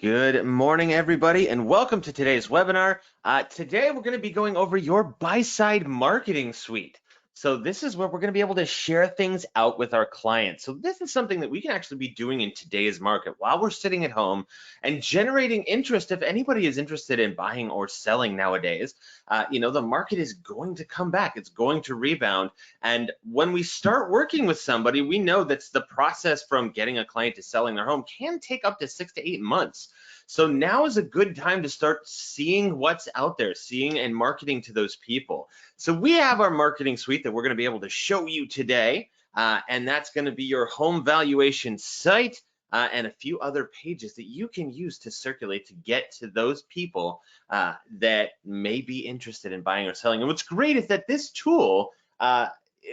Good morning, everybody, and welcome to today's webinar. Today, we're going to be going over your Buyside Marketing Suite. So this is where we're going to be able to share things out with our clients. So this is something that we can actually be doing in today's market while we're sitting at home and generating interest. If anybody is interested in buying or selling nowadays, the market is going to come back. It's going to rebound. And when we start working with somebody, we know that's the process from getting a client to selling their home can take up to 6 to 8 months. So now is a good time to start seeing what's out there, seeing and marketing to those people. So we have our marketing suite that we're going to be able to show you today, and that's going to be your home valuation site and a few other pages that you can use to circulate to get to those people that may be interested in buying or selling. And what's great is that this tool,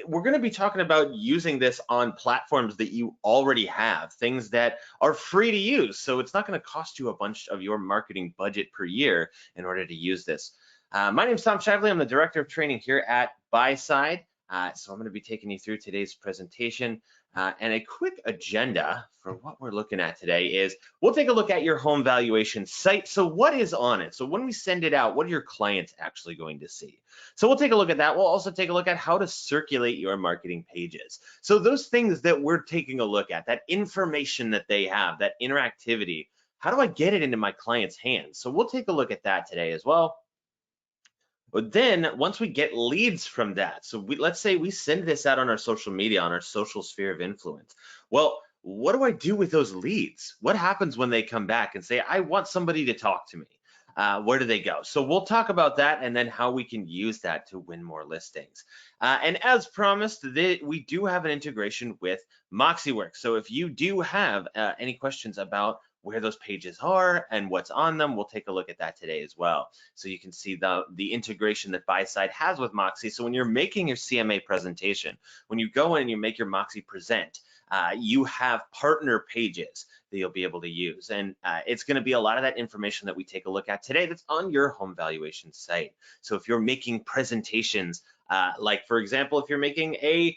we're going to be talking about using this on platforms that you already have, things that are free to use. So it's not going to cost you a bunch of your marketing budget per year in order to use this. My name is Tom Shively. I'm the Director of Training here at Buyside. So I'm going to be taking you through today's presentation. And a quick agenda for what we're looking at today is we'll take a look at your home valuation site. So what is on it? So when we send it out, what are your clients actually going to see? So we'll take a look at that. We'll also take a look at how to circulate your marketing pages. So those things that we're taking a look at, that information that they have, that interactivity, how do I get it into my client's hands? So we'll take a look at that today as well. But then once we get leads from that, so let's say we send this out on our social media, on our social sphere of influence. Well, what do I do with those leads? What happens when they come back and say, I want somebody to talk to me? Where do they go? So we'll talk about that and then how we can use that to win more listings. And as promised, we do have an integration with MoxiWorks. So if you do have any questions about where those pages are and what's on them, we'll take a look at that today as well. So you can see the integration that Buyside has with Moxi. So when you're making your CMA presentation, when you go in and you make your Moxi present, you have partner pages that you'll be able to use. And it's going to be a lot of that information that we take a look at today that's on your home valuation site. So if you're making presentations, like for example, if you're making a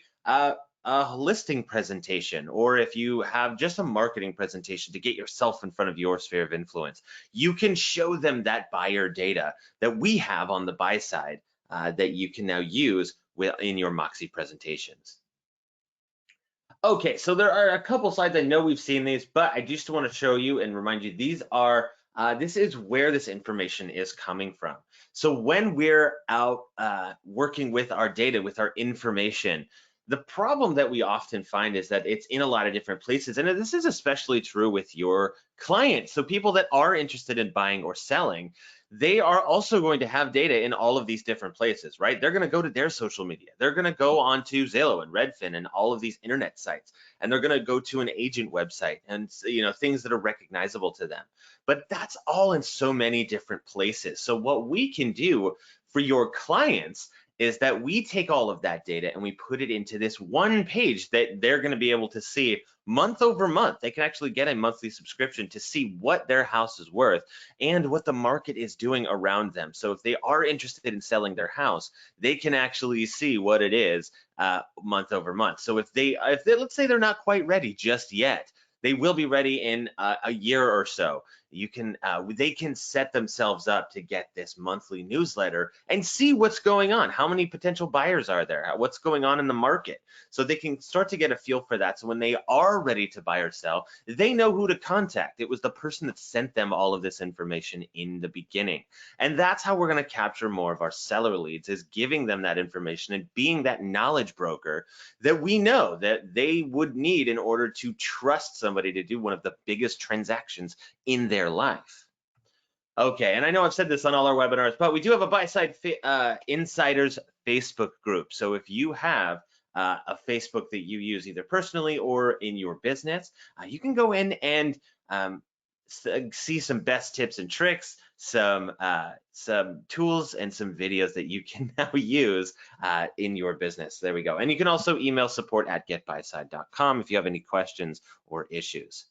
listing presentation, or if you have just a marketing presentation to get yourself in front of your sphere of influence, you can show them that buyer data that we have on the buy side that you can now use in your Moxi presentations. Okay, so there are a couple slides. I know we've seen these, but I just want to show you and remind you these are this is where this information is coming from. So when we're out working with our data, with our information, the problem that we often find is that it's in a lot of different places. And this is especially true with your clients. So people that are interested in buying or selling, they are also going to have data in all of these different places, right? They're going to go to their social media. They're going to go onto Zillow and Redfin and all of these internet sites, and they're going to go to an agent website and things that are recognizable to them. But that's all in so many different places. So what we can do for your clients is that we take all of that data and we put it into this one page that they're going to be able to see month over month. They can actually get a monthly subscription to see what their house is worth and what the market is doing around them. So if they are interested in selling their house, they can actually see what it is month over month. So if they let's say they're not quite ready just yet, they will be ready in a year or so. They can set themselves up to get this monthly newsletter and see what's going on. How many potential buyers are there? What's going on in the market? So they can start to get a feel for that. So when they are ready to buy or sell, they know who to contact. It was the person that sent them all of this information in the beginning. And that's how we're going to capture more of our seller leads, is giving them that information and being that knowledge broker that we know that they would need in order to trust somebody to do one of the biggest transactions in their life. Okay, and I know I've said this on all our webinars, but we do have a Buyside Insiders Facebook group. So if you have a Facebook that you use either personally or in your business, you can go in and see some best tips and tricks, some tools and some videos that you can now use in your business. There we go. And you can also email support@getbuyside.com if you have any questions or issues.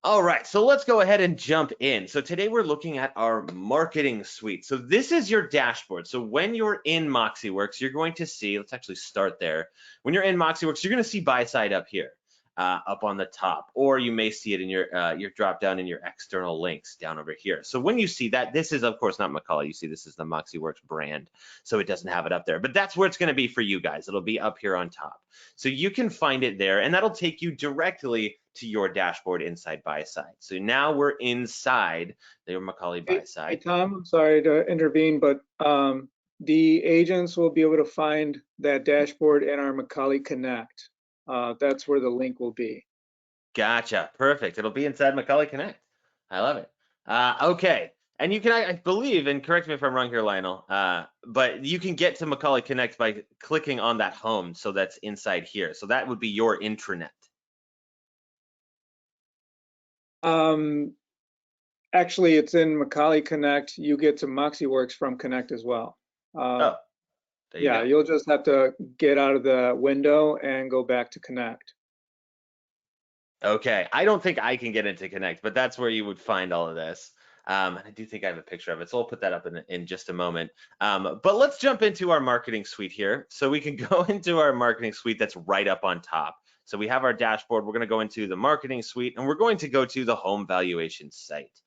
All right, so let's go ahead and jump in. So today we're looking at our marketing suite. So this is your dashboard. So when you're in MoxiWorks, you're going to see, let's actually start there. When you're in MoxiWorks, you're going to see Buyside up here. up on the top, or you may see it in your drop down in your external links down over here. So when you see that, this is of course not Macaulay. You see this is the MoxiWorks brand, so it doesn't have it up there, but that's where it's going to be for you guys. It'll be up here on top. So you can find it there, and that'll take you directly to your dashboard inside Buyside. So now we're inside the Macaulay Buyside. Hey, Tom, I'm sorry to intervene, but the agents will be able to find that dashboard in our Macaulay Connect. That's where the link will be. Gotcha. Perfect. It'll be inside Macaulay Connect. I love it. Okay. And you can, I believe, and correct me if I'm wrong here, Lionel, but you can get to Macaulay Connect by clicking on that home. So that's inside here. So that would be your intranet. Actually, it's in Macaulay Connect. You get to MoxiWorks from Connect as well. Oh, there you Yeah, go. you'll just have to get out of the window and go back to Connect. Okay, I don't think I can get into Connect, but that's where you would find all of this. And I do think I have a picture of it, so I'll put that up in just a moment. But let's jump into our marketing suite here. So we can go into our marketing suite that's right up on top. So we have our dashboard. We're going to go into the marketing suite, and we're going to go to the Home Valuation Site.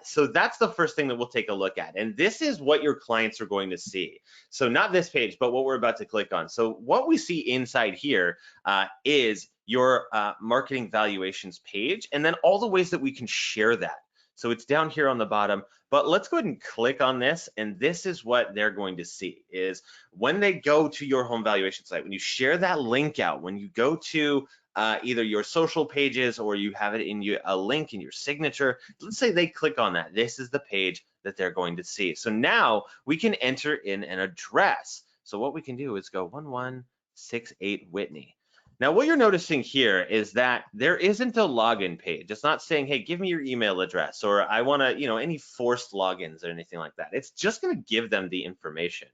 So that's the first thing that we'll take a look at. And this is what your clients are going to see. So not this page, but what we're about to click on. So what we see inside here is your marketing valuations page, and then all the ways that we can share that. So it's down here on the bottom, but let's go ahead and click on this, and this is what they're going to see is when they go to your home valuation site, when you share that link out, when you go to either your social pages or you have it in a link in your signature, let's say they click on that, this is the page that they're going to see. So now we can enter in an address. So what we can do is go 1168 Whitney. Now, what you're noticing here is that there isn't a login page. It's not saying, hey, give me your email address, or I want to, any forced logins or anything like that. It's just going to give them the information.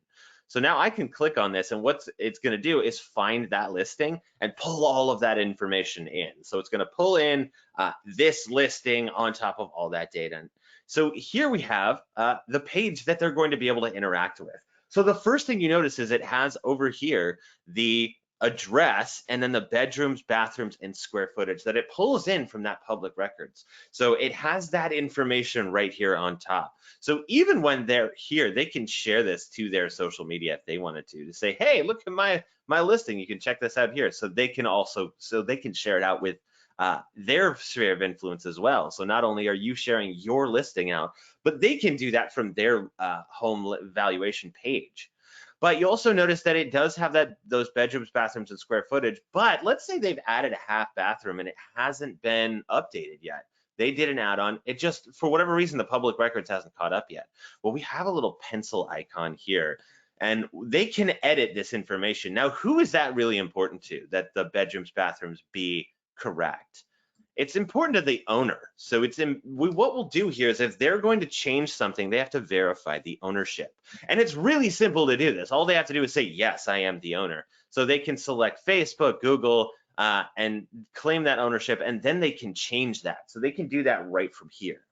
So now I can click on this, and what it's going to do is find that listing and pull all of that information in. So it's going to pull in this listing on top of all that data. So here we have the page that they're going to be able to interact with. So the first thing you notice is it has over here the address and then the bedrooms, bathrooms, and square footage that it pulls in from that public records. So it has that information right here on top. So even when they're here, they can share this to their social media if they wanted to say, hey, look at my listing. You can check this out here. So they can share it out with their sphere of influence as well. So not only are you sharing your listing out, but they can do that from their home valuation page. But you also notice that it does have those bedrooms, bathrooms, and square footage. But let's say they've added a half bathroom and it hasn't been updated yet. They did an add-on. It just, for whatever reason, the public records hasn't caught up yet. Well, we have a little pencil icon here, and they can edit this information. Now, who is that really important to, that the bedrooms, bathrooms be correct? It's important to the owner. So what we'll do here is if they're going to change something, they have to verify the ownership. And it's really simple to do this. All they have to do is say, yes, I am the owner. So they can select Facebook, Google, and claim that ownership, and then they can change that. So they can do that right from here.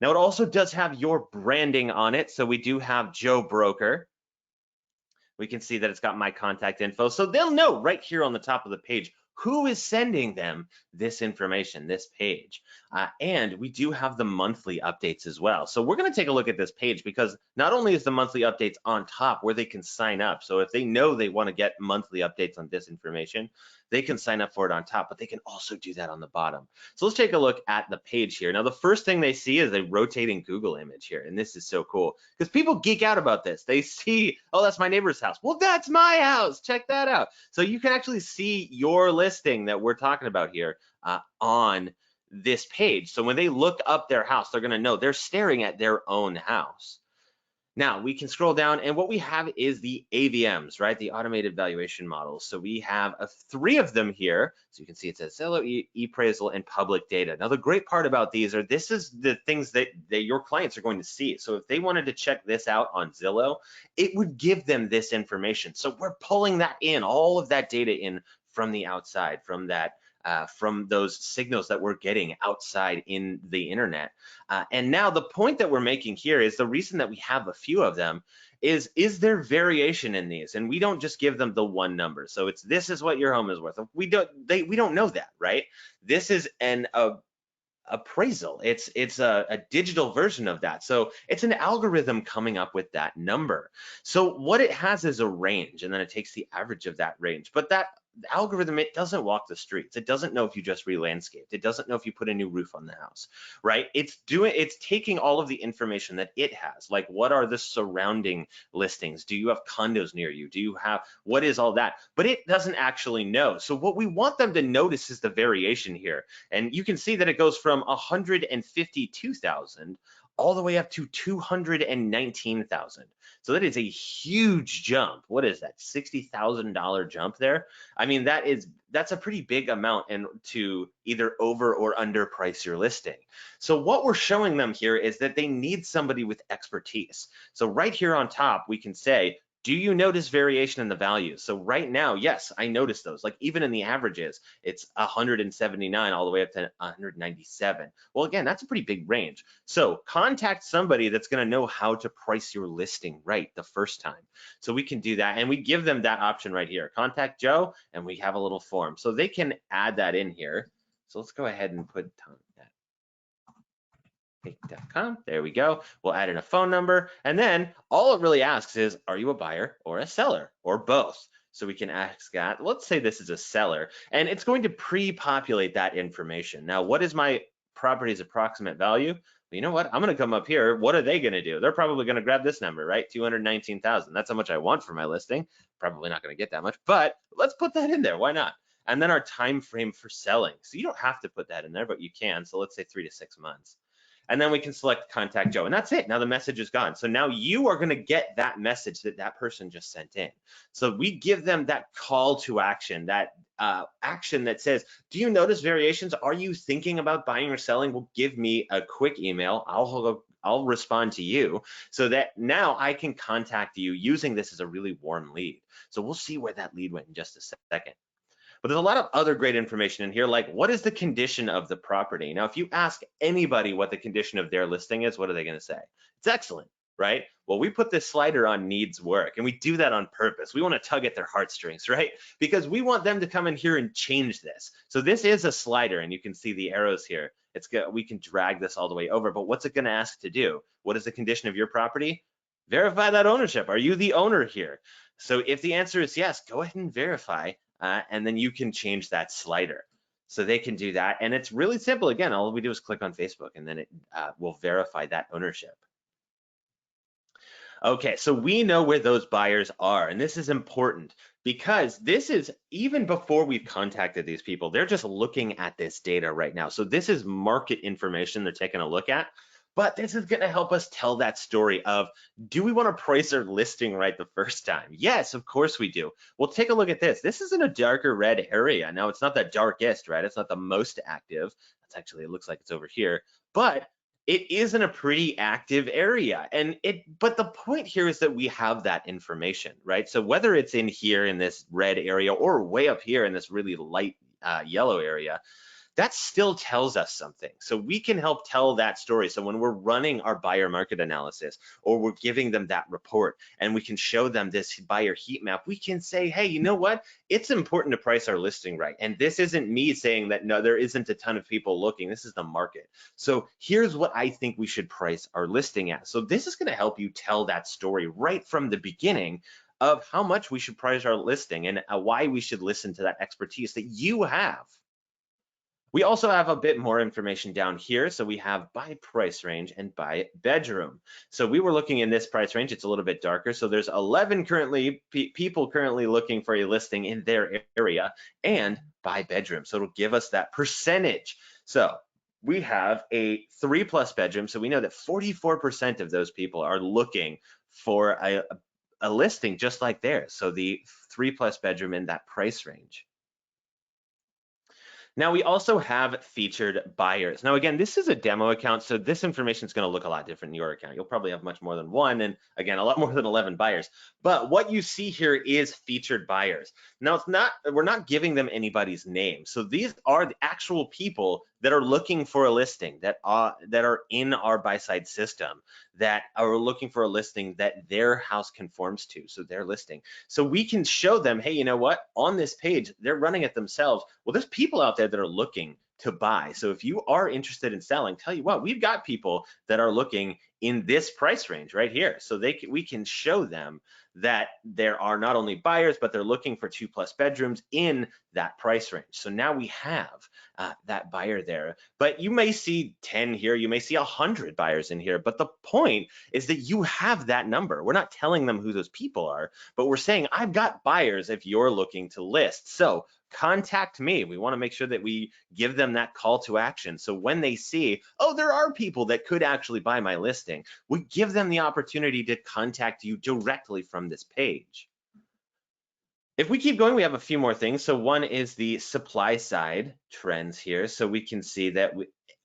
Now, it also does have your branding on it. So we do have Joe Broker. We can see that it's got my contact info. So they'll know right here on the top of the page who is sending them this information, this page. And we do have the monthly updates as well. So we're going to take a look at this page because not only is the monthly updates on top where they can sign up. So if they know they want to get monthly updates on this information, they can sign up for it on top, but they can also do that on the bottom. So let's take a look at the page here. Now, the first thing they see is a rotating Google image here. And this is so cool because people geek out about this. They see, oh, that's my neighbor's house. Well, that's my house. Check that out. So you can actually see your listing that we're talking about here on this page. So when they look up their house, they're going to know they're staring at their own house. Now we can scroll down, and what we have is the AVMs, right? The automated valuation models. So we have 3 of them here. So you can see it says Zillow, eAppraisal, and public data. Now the great part about these are this is the things that your clients are going to see. So if they wanted to check this out on Zillow, it would give them this information. So we're pulling that in, all of that data in from the outside, from that. From those signals that we're getting outside in the internet. And now the point that we're making here is the reason that we have a few of them is there variation in these? And we don't just give them the one number. So it's, this is what your home is worth. We don't know that, right? This is an appraisal. It's a digital version of that. So it's an algorithm coming up with that number. So what it has is a range, and then it takes the average of that range. But that algorithm, it doesn't walk the streets. It doesn't know if you just re-landscaped. It doesn't know if you put a new roof on the house, right? It's taking all of the information that it has, like what are the surrounding listings? Do you have condos near you? Do you have, what is all that? But it doesn't actually know. So what we want them to notice is the variation here. And you can see that it goes from 152,000 all the way up to 219,000. So that is a huge jump. What is that? $60,000 jump there? I mean, that's a pretty big amount, and to either over or underprice your listing. So what we're showing them here is that they need somebody with expertise. So right here on top, we can say, do you notice variation in the values? So right now, yes, I notice those. Like even in the averages, it's 179 all the way up to 197. Well, again, that's a pretty big range. So contact somebody that's going to know how to price your listing right the first time. So we can do that, and we give them that option right here. Contact Joe, and we have a little form. So they can add that in here. So let's go ahead and put .com. There we go. We'll add in a phone number, and then all it really asks is, are you a buyer or a seller or both? So we can ask that. Let's say this is a seller, and it's going to pre-populate that information. Now, what is my property's approximate value? Well, you know what? I'm going to come up here. What are they going to do? They're probably going to grab this number, right? 219,000. That's how much I want for my listing. Probably not going to get that much, but let's put that in there. Why not? And then our time frame for selling. So you don't have to put that in there, but you can. So let's say 3 to 6 months. And then we can select Contact Joe, and that's it. Now the message is gone. So now you are going to get that message that that person just sent in. So we give them that call to action, that action that says, do you notice variations? Are you thinking about buying or selling? Well, give me a quick email. I'll respond to you, so that now I can contact you using this as a really warm lead. So we'll see where that lead went in just a second. But there's a lot of other great information in here, like what is the condition of the property? Now, if you ask anybody what the condition of their listing is, what are they going to say? It's excellent, right? Well, we put this slider on needs work, and we do that on purpose. We want to tug at their heartstrings, right? Because we want them to come in here and change this. So this is a slider, and you can see the arrows here. We can drag this all the way over, but what's it going to ask to do? What is the condition of your property? Verify that ownership. Are you the owner here? So if the answer is yes, go ahead and verify. And then you can change that slider. So they can do that. And it's really simple. Again, all we do is click on Facebook, and then it will verify that ownership. Okay, so we know where those buyers are, and this is important because this is even before we've contacted these people. They're just looking at this data right now. So this is market information they're taking a look at. But this is going to help us tell that story of, do we want to price our listing right the first time? Yes, of course we do. Well, take a look at this. This is in a darker red area. Now, it's not the darkest, right? It's not the most active. That's actually, it looks like it's over here. But it is in a pretty active area. But the point here is that we have that information, right? So whether it's in here in this red area or way up here in this really light yellow area, that still tells us something. So we can help tell that story. So when we're running our buyer market analysis, or we're giving them that report, and we can show them this buyer heat map, we can say, hey, you know what? It's important to price our listing right. And this isn't me saying that, no, there isn't a ton of people looking. This is the market. So here's what I think we should price our listing at. So this is going to help you tell that story right from the beginning of how much we should price our listing, and why we should listen to that expertise that you have. We also have a bit more information down here. So we have by price range and by bedroom. So we were looking in this price range. It's a little bit darker. So there's 11 people currently looking for a listing in their area, and by bedroom. So it'll give us that percentage. So we have a 3+ bedroom. So we know that 44% of those people are looking for a listing just like theirs. So the 3+ bedroom in that price range. Now we also have featured buyers. Now again, this is a demo account, so this information is going to look a lot different in your account. You'll probably have much more than one, and again, a lot more than 11 buyers. But what you see here is featured buyers. Now we're not giving them anybody's name. So these are the actual people that are looking for a listing, that are in our Buyside system, that are looking for a listing that their house conforms to, so their listing. So we can show them, hey, you know what? On this page, they're running it themselves. Well, there's people out there that are looking to buy. So if you are interested in selling, tell you what, we've got people that are looking in this price range right here. So we can show them that there are not only buyers, but they're looking for 2+ bedrooms in that price range. So now we have that buyer there. But you may see 10 here, you may see 100 buyers in here, but the point is that you have that number. We're not telling them who those people are, but we're saying, I've got buyers if you're looking to list. So contact me. We want to make sure that we give them that call to action. So when they see, oh, there are people that could actually buy my listing, we give them the opportunity to contact you directly from this page. If we keep going, we have a few more things. So one is the supply side trends here. So we can see that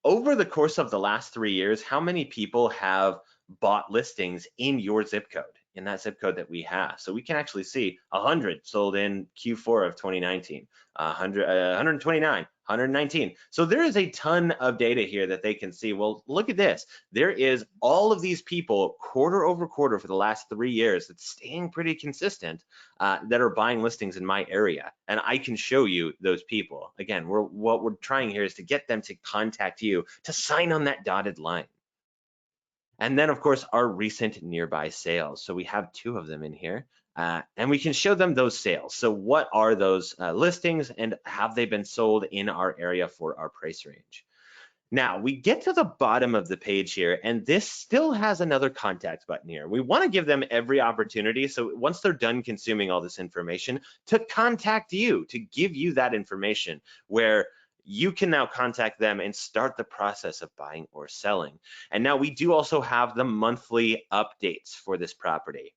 over the course of the last 3 years, how many people have bought listings in your zip code, in that zip code that we have. So we can actually see 100 sold in Q4 of 2019, 129, 119. So there is a ton of data here that they can see. Well, look at this. There is all of these people quarter over quarter for the last 3 years that's staying pretty consistent that are buying listings in my area. And I can show you those people. Again, what we're trying here is to get them to contact you to sign on that dotted line. And then, of course, our recent nearby sales. So we have 2 of them in here, and we can show them those sales. So what are those listings, and have they been sold in our area for our price range? Now, we get to the bottom of the page here, and this still has another contact button here. We want to give them every opportunity, so once they're done consuming all this information, to contact you, to give you that information where you can now contact them and start the process of buying or selling. And now we do also have the monthly updates for this property.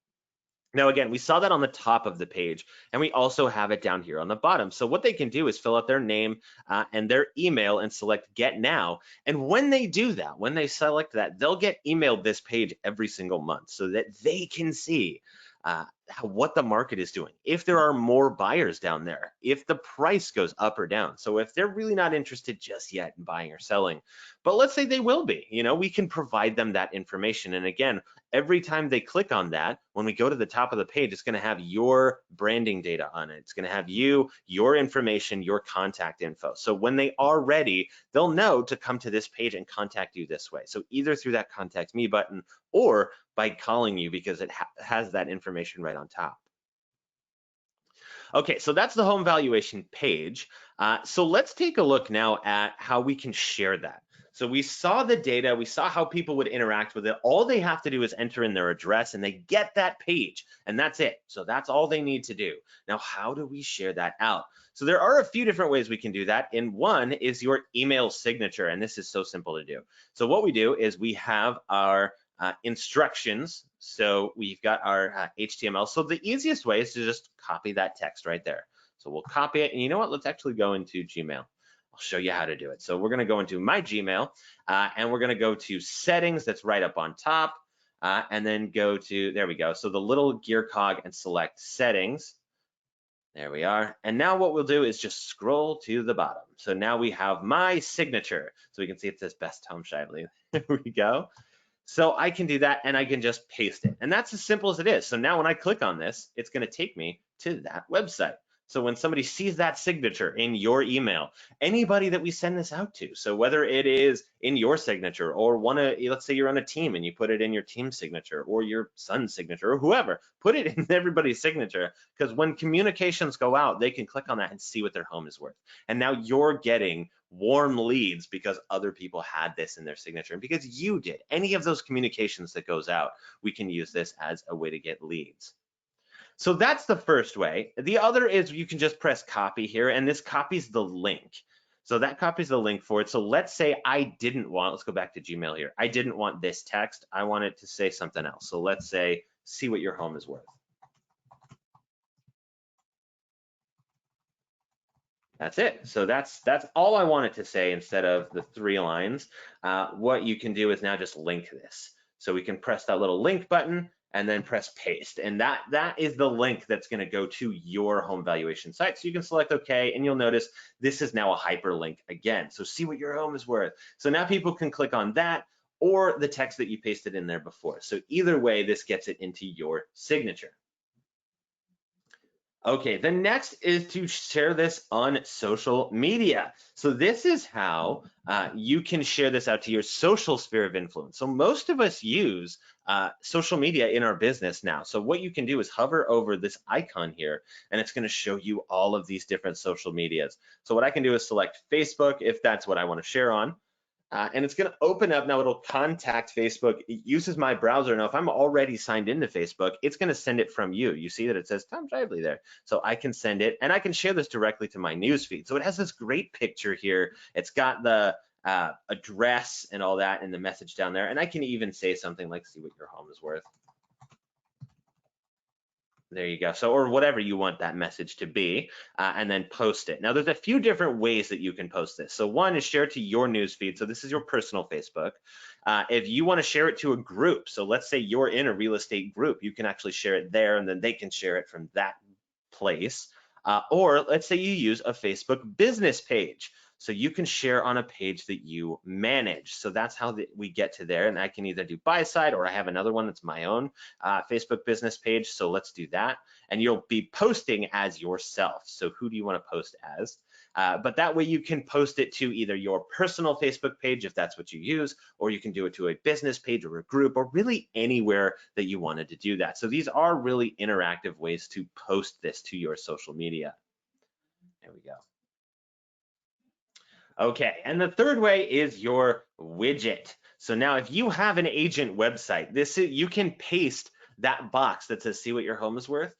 Now, again, we saw that on the top of the page, and we also have it down here on the bottom. So what they can do is fill out their name and their email and select Get Now. And when they do that, when they select that, they'll get emailed this page every single month so that they can see what the market is doing, if there are more buyers down there, if the price goes up or down. So if they're really not interested just yet in buying or selling, but let's say they will be, we can provide them that information. And again, every time they click on that, when we go to the top of the page, it's going to have your branding data on it. It's going to have your information, your contact info. So when they are ready, they'll know to come to this page and contact you this way. So either through that contact me button or by calling you, because it has that information right on top. Okay, so that's the home valuation page. So let's take a look now at how we can share that. So we saw the data, we saw how people would interact with it. All they have to do is enter in their address and they get that page, and that's it. So that's all they need to do. Now, how do we share that out? So there are a few different ways we can do that. And one is your email signature, and this is so simple to do. So what we do is we have our instructions. So we've got our HTML. So the easiest way is to just copy that text right there. So we'll copy it, and you know what? Let's actually go into Gmail. I'll show you how to do it. So we're going to go into my Gmail, and we're going to go to settings. That's right up on top, and then go to, there we go. So the little gear cog and select settings. There we are. And now what we'll do is just scroll to the bottom. So now we have my signature. So we can see it says Best Tom Shively. There we go. So I can do that, and I can just paste it. And that's as simple as it is. So now when I click on this, it's going to take me to that website. So when somebody sees that signature in your email, anybody that we send this out to, so whether it is in your signature or let's say you're on a team and you put it in your team signature or your son's signature or whoever, put it in everybody's signature, because when communications go out, they can click on that and see what their home is worth. And now you're getting warm leads because other people had this in their signature and because you did. Any of those communications that goes out, we can use this as a way to get leads. So that's the first way. The other is you can just press copy here, and this copies the link. So that copies the link for it. So let's say I didn't want, let's go back to Gmail here. I didn't want this text. I want it to say something else. So let's say, see what your home is worth. That's it. So that's all I want it to say instead of the 3 lines. What you can do is now just link this. So we can press that little link button, and then press paste. And that is the link that's going to go to your home valuation site. So you can select OK, and you'll notice this is now a hyperlink again. So see what your home is worth. So now people can click on that or the text that you pasted in there before. So either way, this gets it into your signature. Okay, the next is to share this on social media. So this is how you can share this out to your social sphere of influence. So most of us use social media in our business now. So what you can do is hover over this icon here, and it's going to show you all of these different social medias. So what I can do is select Facebook if that's what I want to share on. And it's going to open up now. It'll contact Facebook. It uses my browser. Now, if I'm already signed into Facebook, it's going to send it from you. You see that it says Tom Shively there. So I can send it, and I can share this directly to my newsfeed. So it has this great picture here. It's got the address and all that and the message down there. And I can even say something like, see what your home is worth. There you go. So, or whatever you want that message to be, and then post it. Now, there's a few different ways that you can post this. So one is share it to your newsfeed. So this is your personal Facebook. If you want to share it to a group, so let's say you're in a real estate group, you can actually share it there, and then they can share it from that place. Or let's say you use a Facebook business page. So you can share on a page that you manage. So that's how we get to there. And I can either do Buyside, or I have another one that's my own Facebook business page. So let's do that. And you'll be posting as yourself. So who do you want to post as? But that way you can post it to either your personal Facebook page, if that's what you use, or you can do it to a business page or a group, or really anywhere that you wanted to do that. So these are really interactive ways to post this to your social media. There we go. Okay, and the third way is your widget. So now if you have an agent website, you can paste that box that says see what your home is worth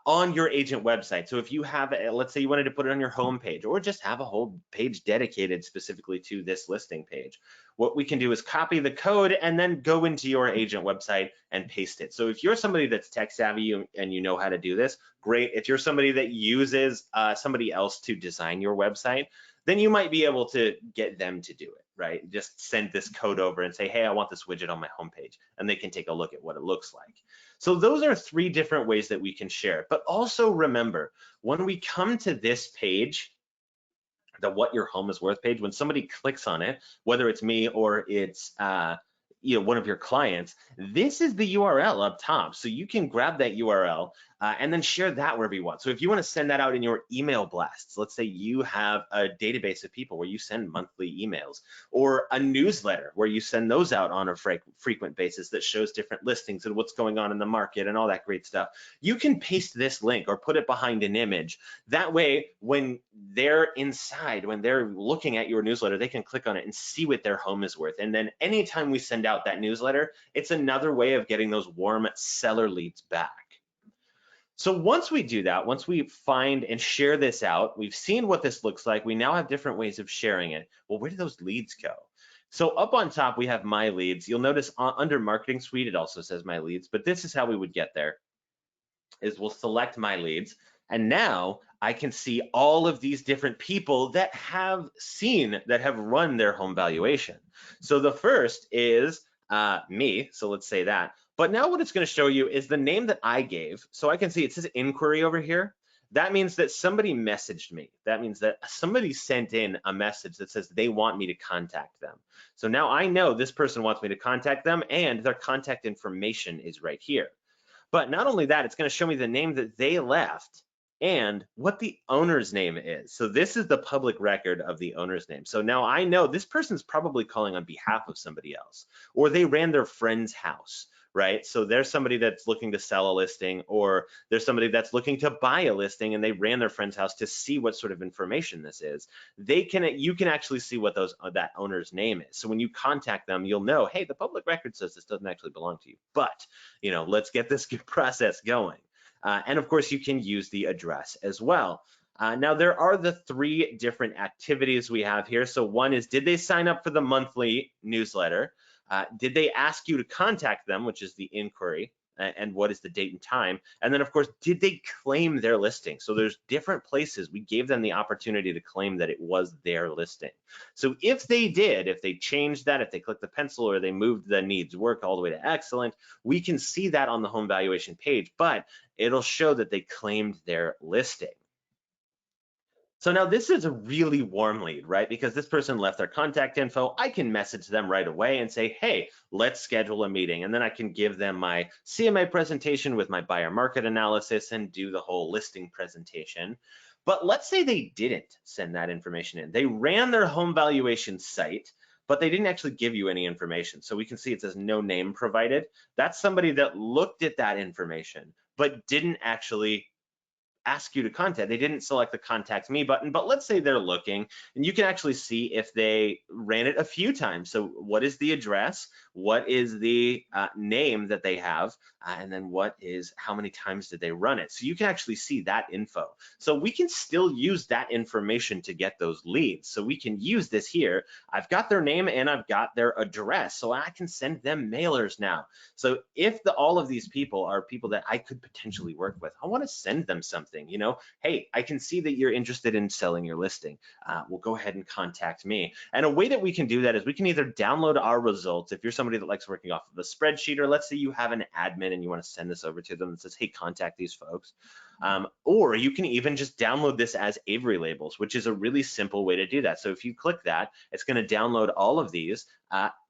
on your agent website. So if you have, let's say you wanted to put it on your home page, or just have a whole page dedicated specifically to this listing page, what we can do is copy the code and then go into your agent website and paste it. So if you're somebody that's tech savvy and you know how to do this, great. If you're somebody that uses somebody else to design your website, then you might be able to get them to do it, right? Just send this code over and say, hey, I want this widget on my homepage, and they can take a look at what it looks like. So those are 3 different ways that we can share. But also remember, when we come to this page, the what your home is worth page, when somebody clicks on it, whether it's me or it's one of your clients, this is the URL up top. So you can grab that URL and then share that wherever you want. So if you want to send that out in your email blasts, let's say you have a database of people where you send monthly emails, or a newsletter where you send those out on a frequent basis that shows different listings and what's going on in the market and all that great stuff, you can paste this link or put it behind an image. That way, when they're inside, when they're looking at your newsletter, they can click on it and see what their home is worth. And then anytime we send out that newsletter, it's another way of getting those warm seller leads back. So once we do that, once we find and share this out, we've seen what this looks like. We now have different ways of sharing it. Well, where do those leads go? So up on top, we have my leads. You'll notice under Marketing Suite, it also says my leads, but this is how we would get there, is we'll select my leads. And now I can see all of these different people that have run their home valuation. So the first is me, so let's say that. But now what it's going to show you is the name that I gave. So I can see it says inquiry over here. That means that somebody messaged me. That means that somebody sent in a message that says they want me to contact them. So now I know this person wants me to contact them, and their contact information is right here. But not only that, it's going to show me the name that they left and what the owner's name is. So this is the public record of the owner's name. So now I know this person's probably calling on behalf of somebody else, or they ran their friend's house, right? So there's somebody that's looking to sell a listing, or there's somebody that's looking to buy a listing and they ran their friend's house to see what sort of information this is. You can actually see what that owner's name is. So when you contact them, you'll know, hey, the public record says this doesn't actually belong to you, but let's get this process going. And of course, you can use the address as well. Now, there are the 3 different activities we have here. So one is, did they sign up for the monthly newsletter? Did they ask you to contact them, which is the inquiry? and what is the date and time. And then of course, did they claim their listing? So there's different places we gave them the opportunity to claim that it was their listing. So if they did, if they changed that, if they clicked the pencil or they moved the needs work all the way to excellent, we can see that on the home valuation page, but it'll show that they claimed their listing. So now this is a really warm lead, right? Because this person left their contact info. I can message them right away and say, hey, let's schedule a meeting. And then I can give them my CMA presentation with my buyer market analysis and do the whole listing presentation. But let's say they didn't send that information in. They ran their home valuation site, but they didn't actually give you any information. So we can see it says no name provided. That's somebody that looked at that information, but didn't actually ask you to contact. They didn't select the contact me button, but let's say they're looking and you can actually see if they ran it a few times. So what is the address? What is the name that they have? And then what is, how many times did they run it? So you can actually see that info. So we can still use that information to get those leads. So we can use this here. I've got their name and I've got their address. So I can send them mailers now. So if all of these people are people that I could potentially work with, I want to send them something, you know, hey, I can see that you're interested in selling your listing. Well, go ahead and contact me. And a way that we can do that is we can either download our results. If you're somebody that likes working off of a spreadsheet, or let's say you have an admin and you want to send this over to them that says, hey, contact these folks. Or you can even just download this as Avery labels, which is a really simple way to do that. So if you click that, it's going to download all of these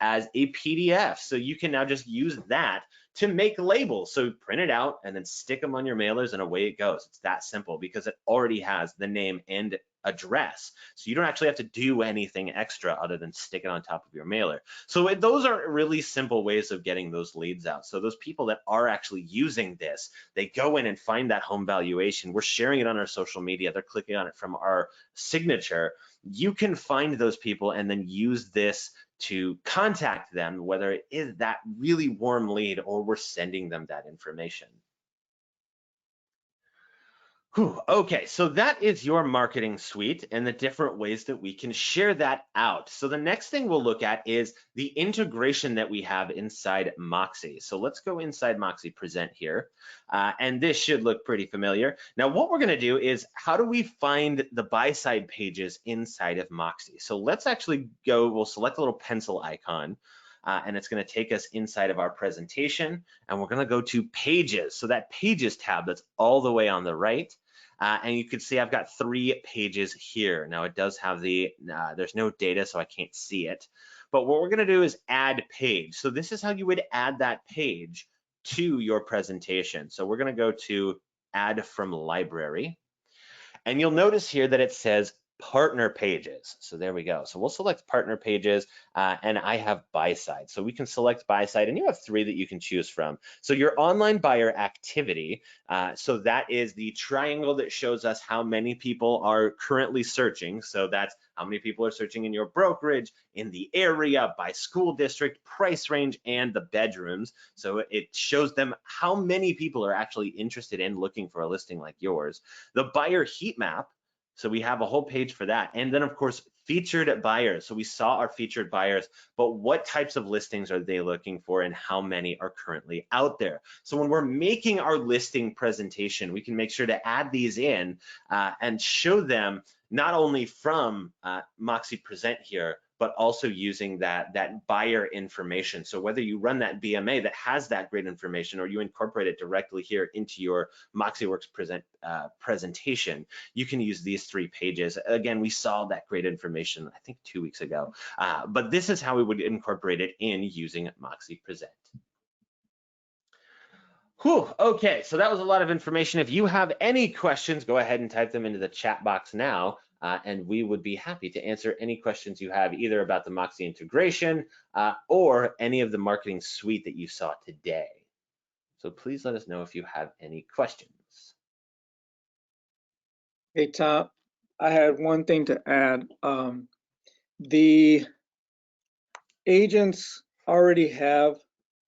as a PDF. So you can now just use that to make labels. So print it out and then stick them on your mailers and away it goes. It's that simple because it already has the name and address. So you don't actually have to do anything extra other than stick it on top of your mailer. So those are really simple ways of getting those leads out. So those people that are actually using this, they go in and find that home valuation. We're sharing it on our social media. They're clicking on it from our signature. You can find those people and then use this to contact them, whether it is that really warm lead or we're sending them that information. Whew, okay, so that is your marketing suite and the different ways that we can share that out. So the next thing we'll look at is the integration that we have inside Moxi. So let's go inside Moxi Present here. And this should look pretty familiar. Now, what we're gonna do is, how do we find the Buyside pages inside of Moxi? So let's actually go, we'll select a little pencil icon. And it's going to take us inside of our presentation, and we're going to go to Pages. So that Pages tab that's all the way on the right, and you can see I've got 3 pages here. Now it does have the, there's no data, so I can't see it. But what we're going to do is add page. So this is how you would add that page to your presentation. So we're going to go to Add from Library, and you'll notice here that it says partner pages. So there we go. So we'll select partner pages, and I have Buyside. So we can select Buyside, and you have 3 that you can choose from. So your online buyer activity, so that is the triangle that shows us how many people are currently searching. So that's how many people are searching in your brokerage, in the area, by school district, price range, and the bedrooms. So it shows them how many people are actually interested in looking for a listing like yours. The buyer heat map, so we have a whole page for that. And then of course, featured buyers. So we saw our featured buyers, but what types of listings are they looking for and how many are currently out there? So when we're making our listing presentation, we can make sure to add these in and show them not only from Moxi Present here, but also using that buyer information. So whether you run that BMA that has that great information, or you incorporate it directly here into your MoxiWorks presentation, you can use these 3 pages. Again, we saw that great information, I think 2 weeks ago, but this is how we would incorporate it in using Moxi Present. Whew, okay, so that was a lot of information. If you have any questions, go ahead and type them into the chat box now, and we would be happy to answer any questions you have, either about the Moxi integration or any of the marketing suite that you saw today. So please let us know if you have any questions. Hey, Tom, I had one thing to add. The agents already have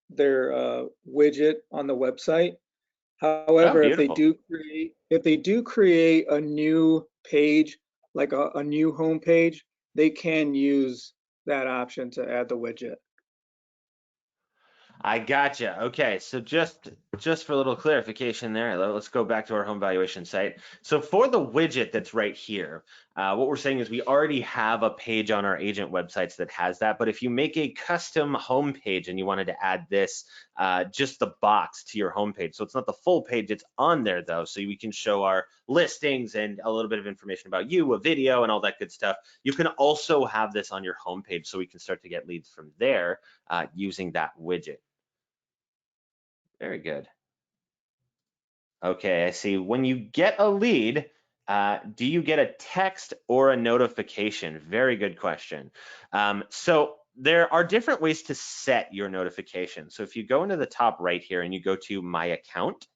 their widget on the website. However, if they do create a new page, like a new home page, they can use that option to add the widget. I gotcha. Okay, so just just for a little clarification there, let's go back to our home valuation site. So for the widget that's right here, what we're saying is we already have a page on our agent websites that has that. But if you make a custom home page and you wanted to add this, just the box to your home page, so it's not the full page, it's on there though, so we can show our listings and a little bit of information about you, a video and all that good stuff. You can also have this on your home page so we can start to get leads from there using that widget. Very good. Okay, I see. When you get a lead, do you get a text or a notification? Very good question. So there are different ways to set your notification. So if you go into the top right here and you go to My Account,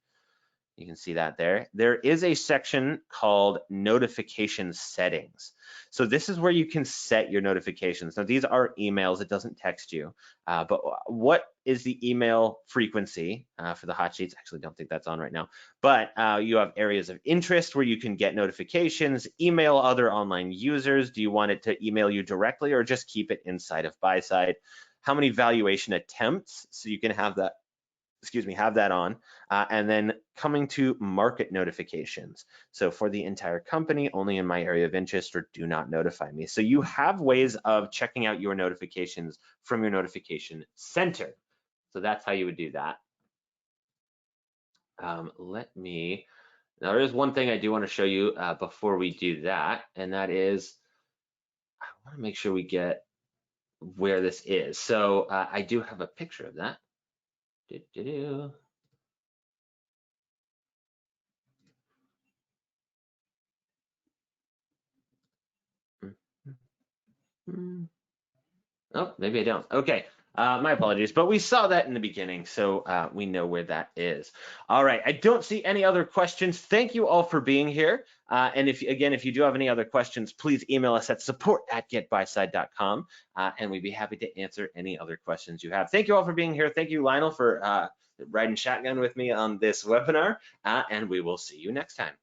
you can see that there. There is a section called Notification Settings. So this is where you can set your notifications. Now these are emails, it doesn't text you, but what is the email frequency for the hot sheets? Actually, don't think that's on right now, but you have areas of interest where you can get notifications, email other online users. Do you want it to email you directly or just keep it inside of Buyside? How many valuation attempts? So you can have that, have that on, and then coming to market notifications. So for the entire company, only in my area of interest, or do not notify me. So you have ways of checking out your notifications from your notification center. So that's how you would do that. Now there is one thing I do want to show you before we do that, and that is, I want to make sure we get where this is. So I do have a picture of that. Oh, maybe I don't. Okay, my apologies, but we saw that in the beginning, so we know where that is. All right, I don't see any other questions. Thank you all for being here. And if you do have any other questions, please email us at support@getbuyside.com, and we'd be happy to answer any other questions you have. Thank you all for being here. Thank you, Lionel, for riding shotgun with me on this webinar, and we will see you next time.